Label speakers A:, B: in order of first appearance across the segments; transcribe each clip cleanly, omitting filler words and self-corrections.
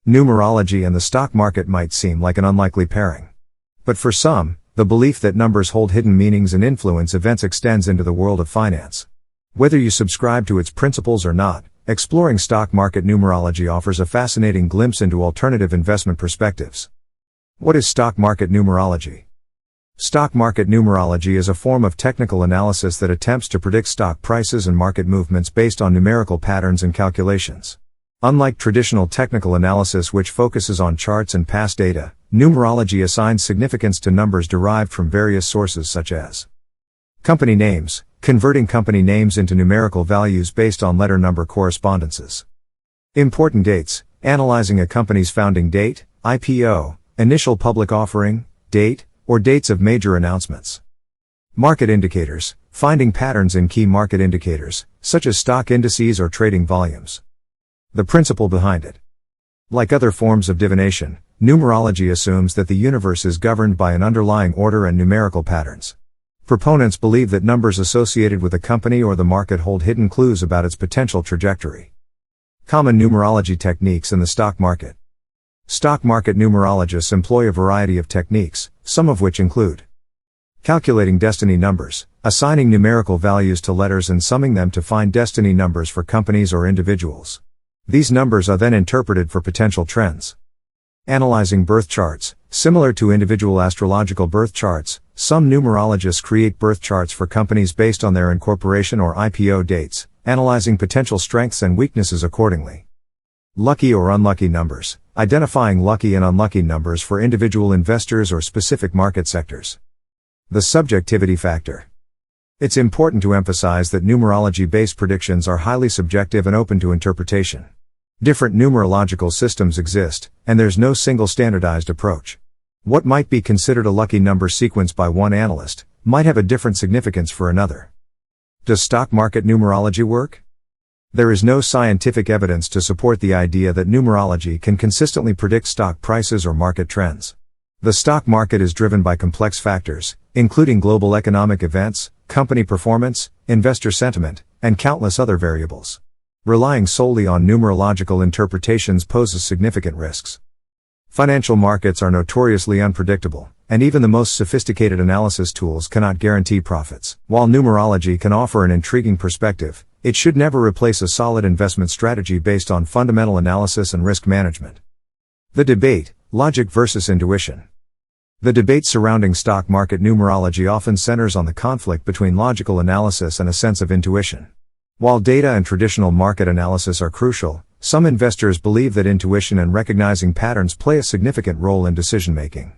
A: Numerology and the stock market might seem like an unlikely pairing. But for some, the belief that numbers hold hidden meanings and influence events extends into the world of finance. Whether you subscribe to its principles or not, exploring stock market numerology offers a fascinating glimpse into alternative investment perspectives. What is stock market numerology? Stock market numerology is a form of technical analysis that attempts to predict stock prices and market movements based on numerical patterns and calculations. Unlike traditional technical analysis which focuses on charts and past data, numerology assigns significance to numbers derived from various sources such as company names, converting company names into numerical values based on letter-number correspondences. Important dates, analyzing a company's founding date, IPO, initial public offering, date, or dates of major announcements. Market indicators, finding patterns in key market indicators, such as stock indices or trading volumes. The principle behind it. Like other forms of divination, numerology assumes that the universe is governed by an underlying order and numerical patterns. Proponents believe that numbers associated with a company or the market hold hidden clues about its potential trajectory. Common numerology techniques in the stock market. Stock market numerologists employ a variety of techniques, some of which include calculating destiny numbers, assigning numerical values to letters and summing them to find destiny numbers for companies or individuals. These numbers are then interpreted for potential trends. Analyzing birth charts. Similar to individual astrological birth charts, some numerologists create birth charts for companies based on their incorporation or IPO dates, analyzing potential strengths and weaknesses accordingly. Lucky or unlucky numbers. Identifying lucky and unlucky numbers for individual investors or specific market sectors. The subjectivity factor. It's important to emphasize that numerology-based predictions are highly subjective and open to interpretation. Different numerological systems exist, and there's no single standardized approach. What might be considered a lucky number sequence by one analyst, might have a different significance for another. Does stock market numerology work? There is no scientific evidence to support the idea that numerology can consistently predict stock prices or market trends. The stock market is driven by complex factors, including global economic events, company performance, investor sentiment, and countless other variables. Relying solely on numerological interpretations poses significant risks. Financial markets are notoriously unpredictable, and even the most sophisticated analysis tools cannot guarantee profits. While numerology can offer an intriguing perspective, it should never replace a solid investment strategy based on fundamental analysis and risk management. The debate, logic versus intuition. The debate surrounding stock market numerology often centers on the conflict between logical analysis and a sense of intuition. While data and traditional market analysis are crucial, some investors believe that intuition and recognizing patterns play a significant role in decision-making.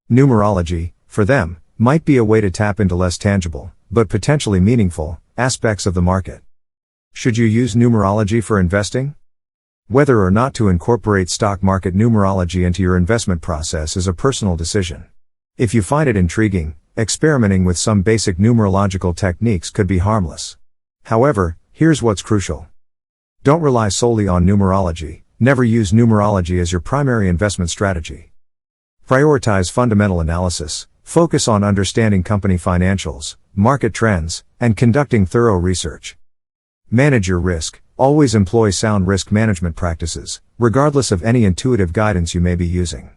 A: Numerology, for them, might be a way to tap into less tangible, but potentially meaningful, aspects of the market. Should you use numerology for investing? Whether or not to incorporate stock market numerology into your investment process is a personal decision. If you find it intriguing, experimenting with some basic numerological techniques could be harmless. However, here's what's crucial. Don't rely solely on numerology. Never use numerology as your primary investment strategy. Prioritize fundamental analysis. Focus on understanding company financials, market trends, and conducting thorough research. Manage your risk. Always employ sound risk management practices, regardless of any intuitive guidance you may be using.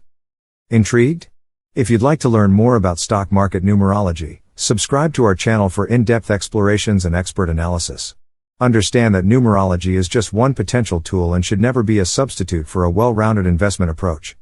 A: Intrigued? If you'd like to learn more about stock market numerology, subscribe to our channel for in-depth explorations and expert analysis. Understand that numerology is just one potential tool and should never be a substitute for a well-rounded investment approach.